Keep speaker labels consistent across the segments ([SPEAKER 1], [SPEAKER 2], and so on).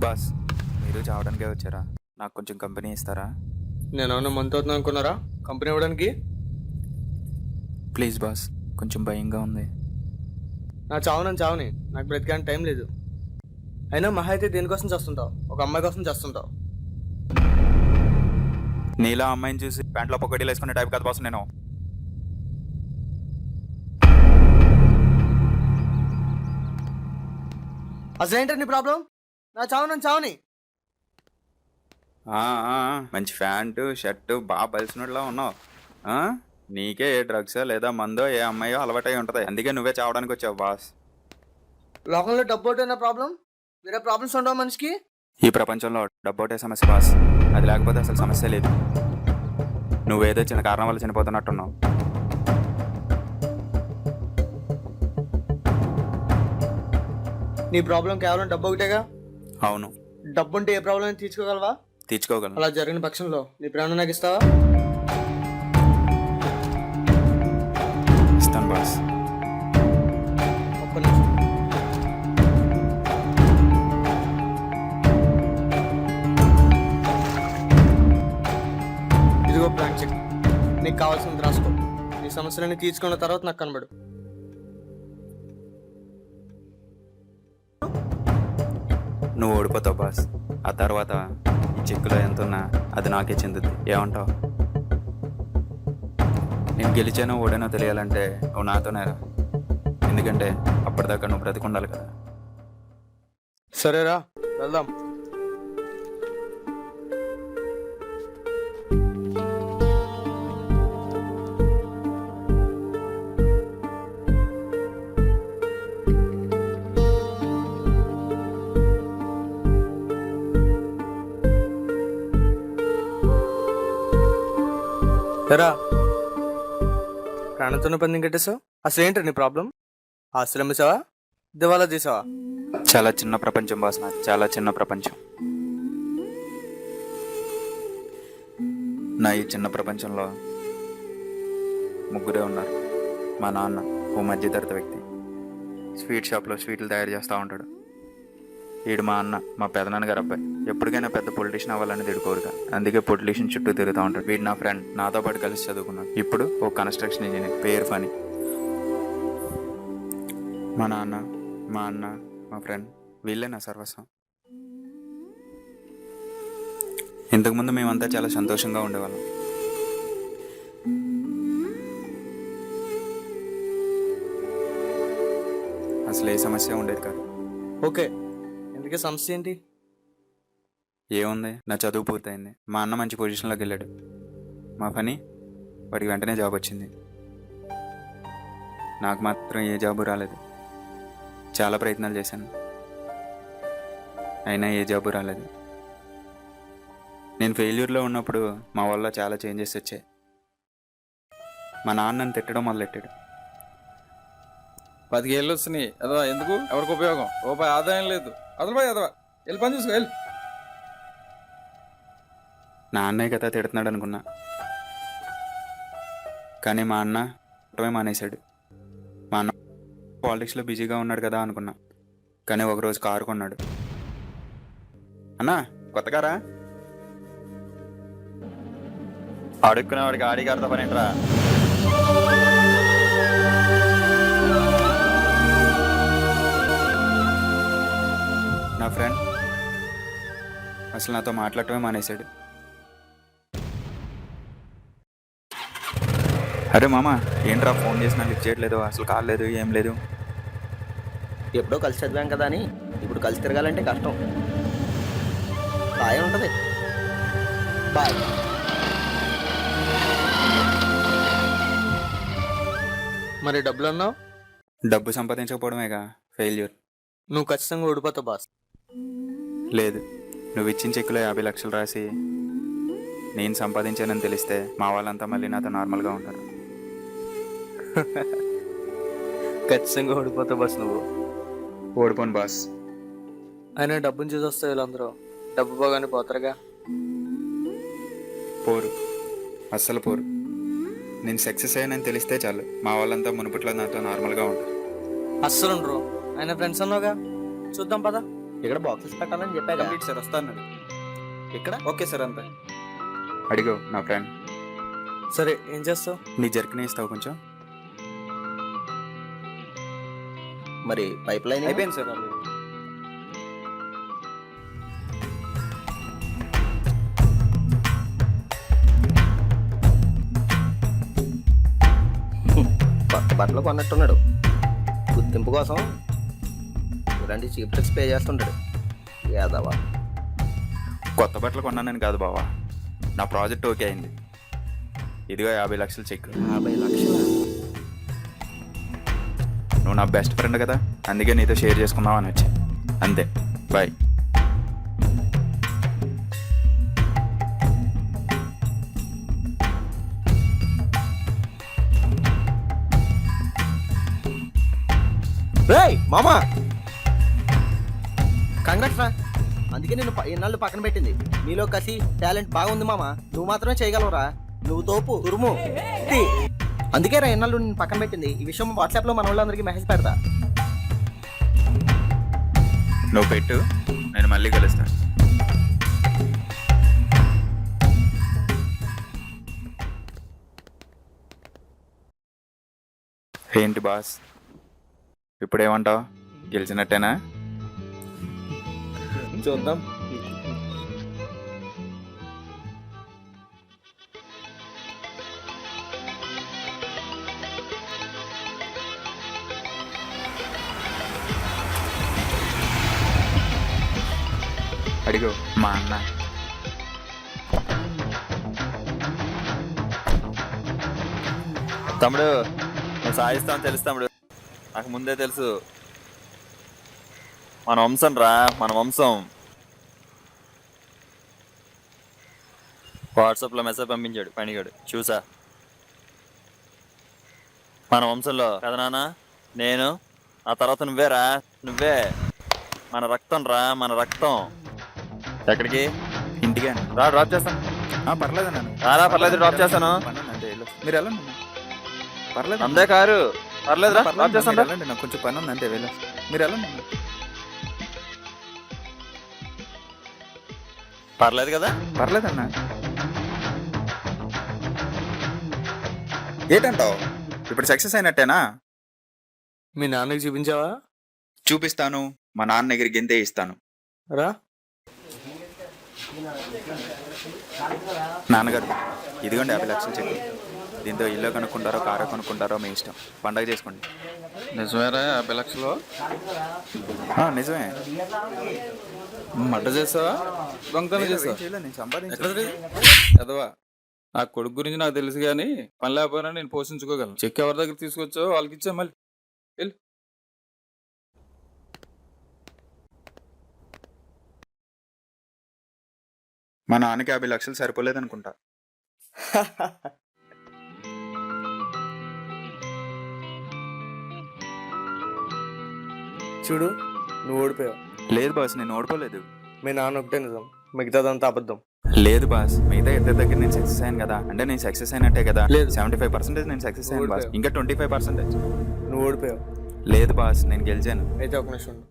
[SPEAKER 1] Boss, మీరు చావడానికే వచ్చారా? నాకు కొంచెం కంపెనీ ఇస్తారా?
[SPEAKER 2] నేను మంత్ అవుతుంది అనుకున్నారా కంపెనీ ఇవ్వడానికి?
[SPEAKER 1] ప్లీజ్ బాస్, కొంచెం భయంగా ఉంది.
[SPEAKER 2] చావని నాకు బ్రతికానికి టైం లేదు. అయినా మహా అయితే దేనికోసం చేస్తుంటావు? ఒక అమ్మాయి కోసం చేస్తుంటావు.
[SPEAKER 1] నీలా అమ్మాయిని చూసి ప్యాంట్లో పొక్కటీలు వేసుకునే టైప్ కాదు బాస్ నేను.
[SPEAKER 2] అసలేంటి నీ ప్రాబ్లం? చావని
[SPEAKER 1] ఆ, ఆ, మంచి ప్యాంటు షర్టు బాగా బలిసినట్లా ఉన్నావు. ఆ? నీకే ఏ డ్రగ్స్ లేదా మందో ఏ అమ్మాయో అలవాటై ఉంటుంది, అందుకే నువ్వే చావడానికి వచ్చావు బాస్.
[SPEAKER 2] లోకంలో డబ్బు ఒకటేనా ప్రాబ్లం? వేరే ప్రాబ్లమ్స్ ఉండవు మనిషికి.
[SPEAKER 1] ఈ ప్రపంచంలో డబ్బు ఒకటే సమస్య బాస్, అది లేకపోతే అసలు సమస్య లేదు. నువ్వేదో చిన్న కారణం వల్ల చనిపోతున్నట్టున్నావు.
[SPEAKER 2] నీ ప్రాబ్లం కేవలం డబ్బు ఒకటేగా?
[SPEAKER 1] అవును,
[SPEAKER 2] డబ్బు ఉంటే ఏ ప్రాబ్లం అయినా తీర్చుకోగలవా?
[SPEAKER 1] తీర్చుకోగలను.
[SPEAKER 2] అలా జరిగిన పక్షంలో నీ ప్రాణం నాకు ఇస్తావా?
[SPEAKER 1] ఇస్తాను బాస్.
[SPEAKER 2] ఒక్క నిమిషం. ఇదిగో ప్లాన్ చెక్. నీకు కావాల్సినంత రాసుకో. నీ సమస్యలన్నీ తీర్చుకున్న తర్వాత నాకు కనబడు.
[SPEAKER 1] నువ్వు ఓడిపోతావు బాస్. ఆ తర్వాత ఈ చెక్కులో ఎంత ఉన్నా అది నాకే చెందుద్ది. ఏమంటావు? నేను గెలిచానో ఓడానో తెలియాలంటే నువ్వు నాతోనే రా. ఎందుకంటే అప్పటిదాకా నువ్వు బ్రతికుండాలి కదా.
[SPEAKER 2] సరేరా, వెళ్దాం. ఎరా, ప్రాణంతోనే పందెం కట్టేసావు. అసలు ఏంటి నీ ప్రాబ్లం? ఆస్తులు అమ్మేసావా? దివాలా చేసావా?
[SPEAKER 1] చాలా చిన్న ప్రపంచం బాస్, నాకు చాలా చిన్న ప్రపంచం. నా ఈ చిన్న ప్రపంచంలో ముగ్గురే ఉన్నారు. మా నాన్న ఓ మధ్యతరగతి వ్యక్తి, స్వీట్ షాప్లో స్వీట్లు తయారు చేస్తూ ఉంటాడు. వీడు మా అన్న, మా పెదనాన్నగారు అబ్బాయి. ఎప్పటికైనా పెద్ద పొలిటీషియన్ అవ్వాలనేది వీడి కోరిక, అందుకే పొలిటీషియన్ చుట్టూ తిరుగుతూ ఉంటాడు. వీడు నా ఫ్రెండ్, నాతో పాటు కలిసి చదువుకున్నాడు. ఇప్పుడు ఓ కన్స్ట్రక్షన్ ఇంజనీర్, పేరు ఫనీ. మా నాన్న, మా అన్న, మా ఫ్రెండ్, వీళ్ళే నా సర్వస్వం. ఇంతకుముందు మేమంతా చాలా సంతోషంగా ఉండేవాళ్ళం. అసలు ఏ సమస్య ఉండేది కాదు.
[SPEAKER 2] ఓకే, ఎందుకే సమస్య ఏంటి?
[SPEAKER 1] ఏముంది, నా చదువు పూర్తయింది. మా అన్న మంచి పొజిషన్లోకి వెళ్ళాడు. మా పని వాడికి వెంటనే జాబ్ వచ్చింది. నాకు మాత్రం ఏ జాబు రాలేదు. చాలా ప్రయత్నాలు చేశాను, అయినా ఏ జాబు రాలేదు. నేను ఫెయిల్యూర్లో ఉన్నప్పుడు మా వల్ల చాలా చేంజెస్ వచ్చాయి. మా నాన్న నన్ను తిట్టడం మొదలెట్టాడు.
[SPEAKER 3] 10 ఏళ్ళు వస్తున్నాయి అదవా, ఎందుకు? ఎవరికి ఉపయోగం? రూపాయి ఆదాయం లేదు. అదలబా అదవా, వెళ్ళి పని చూసుకో, వెళ్ళి.
[SPEAKER 1] నా అన్నయ్య కదా తిడుతున్నాడు అనుకున్నా, కానీ మా అన్న తిట్టడమే మానేశాడు. మా అన్న పాలిటిక్స్లో బిజీగా ఉన్నాడు కదా అనుకున్నా, కానీ ఒకరోజు కారు కొన్నాడు. అన్నా, కొత్త కారా? అడుక్కునేవాడికి ఆడికి అర్థం పనేంట్రా. నా ఫ్రెండ్ అసలు నాతో మాట్లాడటమే మానేశాడు. అరే మామ, ఏంట్రా ఫోన్ చేసినా లిఫ్ట్ చేయట్లేదు, అసలు కాల్ లేదు, ఏం లేదు.
[SPEAKER 4] ఎప్పుడో కలిసి చదివాం కదా అని ఇప్పుడు కలిసి తిరగాలంటే కష్టం. బాయ్ ఉంటుంది. బాయ్.
[SPEAKER 2] మరి డబ్బులు అన్నావు?
[SPEAKER 1] డబ్బు సంపాదించకపోవడమేగా ఫెయిల్యూర్.
[SPEAKER 2] నువ్వు ఖచ్చితంగా ఓడిపోతావు బాస్.
[SPEAKER 1] లేదు, నువ్వు ఇచ్చిన చెక్కులో 50 లక్షలు రాసి నేను సంపాదించానని తెలిస్తే మా వాళ్ళంతా మళ్ళీ నాతో నార్మల్గా ఉంటారు.
[SPEAKER 2] ఖచ్చితంగా ఓడిపోతావు బాస్ నువ్వు.
[SPEAKER 1] ఓడిపోను బాస్.
[SPEAKER 2] అయినా డబ్బుని చూసి వస్తావు వీళ్ళందరూ. డబ్బు పోగానే పోతారుగా.
[SPEAKER 1] పోరు, అస్సలు పోరు. నేను సక్సెస్ అయ్యానని తెలిస్తే చాలు మా వాళ్ళంతా మునుపట్లో నాతో నార్మల్గా ఉంటారు.
[SPEAKER 2] అస్సలు ఉండరు. అయినా ఫ్రెండ్స్ అన్నావుగా, చూద్దాం పదా.
[SPEAKER 4] ఇక్కడ బాక్సెస్ పెట్టాలని చెప్పాగా.
[SPEAKER 3] కంప్లీట్ సార్, వస్తాను.
[SPEAKER 4] ఇక్కడ
[SPEAKER 3] ఓకే సార్, అంతే.
[SPEAKER 1] అడిగో నా ఫ్రెండ్.
[SPEAKER 2] సరే ఏం చేస్తావు?
[SPEAKER 1] నీ జర్కిని ఇస్తావు కొంచెం.
[SPEAKER 4] మరి పైప్ లైన్
[SPEAKER 3] అయిపోయింది సార్ ఆల్రెడీ.
[SPEAKER 4] కొత్త బట్టలు కొన్నట్టున్నాడు. గుర్తింపు కోసం ఇలాంటి చీప్ ట్రిక్స్ పే చేస్తుంటాడు యాదవా.
[SPEAKER 1] కొత్త బట్టలు కొన్నానని కాదు బావా, నా ప్రాజెక్ట్ ఓకే అయింది. ఇదిగో 50 లక్షలు చెక్.
[SPEAKER 4] 50 లక్షలు?
[SPEAKER 1] నువ్వు నా బెస్ట్ ఫ్రెండ్ కదా, అందుకే నీతో షేర్ చేసుకుందాం అని వచ్చా. అంతే, బాయ్.
[SPEAKER 4] రేయ్ మామా, కంగ్రాట్స్ రా. అందుకే నేను ఎన్నాళ్ళు పక్కన పెట్టింది. నీలో కసి టాలెంట్ బాగుంది మామా, నువ్వు మాత్రమే చేయగలవురా. నువ్వు తోపు తురుము. అందుకే రా ఎన్నాళ్ళు నేను పక్కన పెట్టింది. ఈ విషయం వాట్సాప్లో మన వాళ్ళందరికీ మెసేజ్ పెడతా.
[SPEAKER 1] నువ్వు పెట్టు, నేను మళ్ళీ కలుస్తాను. ఏంటి బాస్, ఇప్పుడేమంటావు? గెలిచినట్టేనా?
[SPEAKER 3] చూద్దాం.
[SPEAKER 1] అడిగో మా అన్న.
[SPEAKER 5] తమ్ముడు, నువ్వు సాధిస్తావు తెలుసు తమ్ముడు, నాకు ముందే తెలుసు. మన వంశం రా, మన వంశం. వాట్సాప్లో మెసేజ్ పంపించాడు పనిగాడు, చూసా. మన వంశంలో కదా నాన్న, నేను ఆ తర్వాత నువ్వేరా, నువ్వే. మన రక్తం రా, మన రక్తం. ఎక్కడికి?
[SPEAKER 1] ఇంటికే అన్న.
[SPEAKER 5] రా, డ్రాప్ చేస్తాను.
[SPEAKER 1] పర్లేదు అన్న.
[SPEAKER 5] రారా, పర్లేదు, డ్రాప్ చేస్తాను.
[SPEAKER 1] అంతే, మీరు వెళ్ళండి అన్న. పర్లేదు,
[SPEAKER 5] అందే కారు, పర్లేదు, డ్రాప్ చేస్తాను.
[SPEAKER 1] వెళ్ళండి, నాకు కొంచెం పని ఉంది అంతే, వెళ్ళ. మీరు వెళ్ళండి అన్న.
[SPEAKER 5] పర్లేదు కదా?
[SPEAKER 1] పర్లేదన్నా. ఏంటంటావు? ఇప్పుడు సక్సెస్ అయినట్టేనా?
[SPEAKER 2] మీ నాన్నకి చూపించావా?
[SPEAKER 1] చూపిస్తాను, మా నాన్న దగ్గర గింతే ఇస్తాను.
[SPEAKER 2] రా.
[SPEAKER 1] నాన్నగారు, ఇదిగోండి 50 లక్షలు చెక్. దీంతో ఇల్లు కొనుక్కుంటారో కారు కొనుక్కుంటారో మీ ఇష్టం, పండగ చేసుకోండి.
[SPEAKER 3] నిజమేరా 50 లక్షలు?
[SPEAKER 1] నిజమే.
[SPEAKER 3] మడ్డ చేసావా, దొంగతనం చేసావా?
[SPEAKER 1] నేను సంపాదించాను.
[SPEAKER 3] ఎక్కడది ఎదవా? నా కొడుకు గురించి నాకు తెలుసు కానీ పని లేకపోయినా నేను పోషించుకోగలను. చెక్ ఎవరి దగ్గర తీసుకొచ్చో వాళ్ళకి ఇచ్చా, మళ్ళీ వెళ్ళి.
[SPEAKER 1] మా నాన్నకి 50 లక్షలు సరిపోలేదు అనుకుంటా.
[SPEAKER 2] చూడు, నువ్వు ఓడిపోయావు.
[SPEAKER 1] లేదు బాస్, నేను ఓడిపోలేదు.
[SPEAKER 2] మీ నాన్న ఒకటే నిజం, మిగతాదంతా అబద్ధం.
[SPEAKER 1] లేదు బాస్, మిగతా ఇద్దరి దగ్గర నేను సక్సెస్ అయ్యాను కదా, అంటే నేను సక్సెస్ అయినట్టే కదా.
[SPEAKER 2] లేదు.
[SPEAKER 1] 75% నేను సక్సెస్ అయ్యాను బాస్, ఇంకా 25%.
[SPEAKER 2] నువ్వు ఓడిపోయావు.
[SPEAKER 1] లేదు బాస్, నేను గెలిచాను.
[SPEAKER 2] అయితే ఒక నిమిషం ఉండు.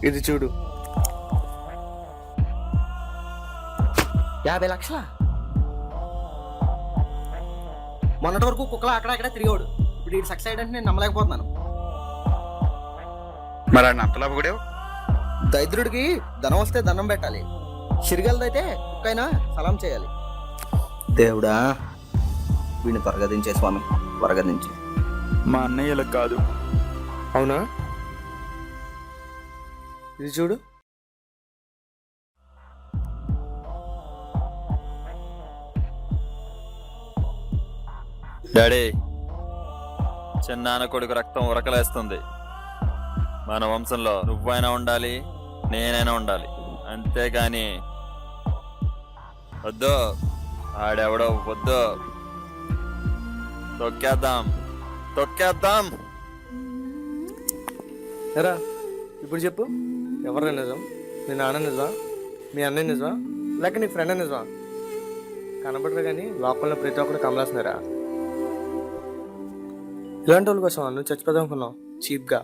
[SPEAKER 2] ఇది చూడు.
[SPEAKER 4] 50 లక్షల? మొన్నటి వరకు కుక్కలు అక్కడ తిరిగాడు. ఇప్పుడు ఈ సక్సెస్ అయ్యాడంటే నేను నమ్మలేకపోతున్నాను.
[SPEAKER 1] మరి ఆయన అంతలా కూడా
[SPEAKER 4] దరిద్రుడికి ధనం వస్తే దండం పెట్టాలి, షిరిగలదైతే కుక్కైనా సలాం చేయాలి. దేవుడా, వీడిని త్వరగా దించే స్వామి, త్వరగా దించే.
[SPEAKER 1] మా అన్నయ్యలకు కాదు.
[SPEAKER 2] అవునా? ఇది చూడు.
[SPEAKER 5] డాడీ, చిన్నాన్న కొడుకు రక్తం ఉరకలేస్తుంది. మన వంశంలో నువ్వైనా ఉండాలి, నేనైనా ఉండాలి, అంతేగాని వద్దు, ఆడెవడో వద్దు. తొక్కేద్దాం, తొక్కేద్దాం.
[SPEAKER 2] ఎరా, ఇప్పుడు చెప్పు, ఎవరు నిజం? మీ నాన్న నిజమా, మీ అన్నయ్య నిజమా, లేక నీ ఫ్రెండ్ నిజమా? కనబడరు కానీ లోపల ప్రతి ఒక్కరు కమలాస్తున్నారా? ఇలాంటి వాళ్ళ కోసం నువ్వు చచ్చిపోదాం అనుకున్నావు చీప్గా.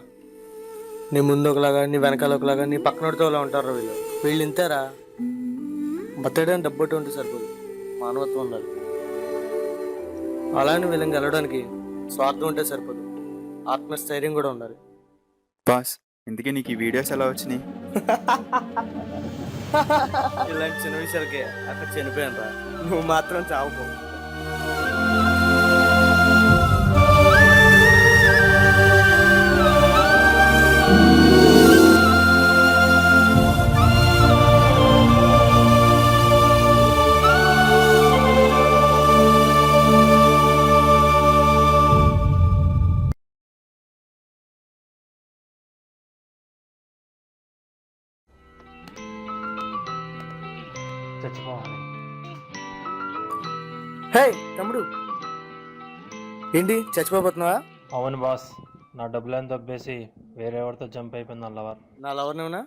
[SPEAKER 2] నీ ముందు ఒకలాగా, నీ వెనకాల ఒకలాగా, నీ పక్కనడితో అలా ఉంటారు వీళ్ళు. వీళ్ళు ఇంతేరా. బతకడానికి డబ్బు ఉంటే సరిపోదు, మానవత్వం ఉండాలి. అలానే వీళ్ళని గెలవడానికి స్వార్థం ఉంటే సరిపోదు, ఆత్మస్థైర్యం కూడా ఉండాలి.
[SPEAKER 1] బాస్, ఇందుకే నీకు ఈ వీడియోస్ ఎలా వచ్చినాయి?
[SPEAKER 2] ఇలాంటి చిన్న విషయాలకే అక్కడ చనిపోయాను రా. నువ్వు మాత్రం చావుకో.
[SPEAKER 6] చచ్చిపోవాలి.
[SPEAKER 2] హే తమ్ముడు, ఏంటి చచ్చిపోతున్నావా?
[SPEAKER 6] అవును బాస్, నా డబ్బులను దబ్బేసి వేరే ఎవరితో జంప్ అయిపోయింది నా లవర్.
[SPEAKER 2] నా లవర్నేమన్నా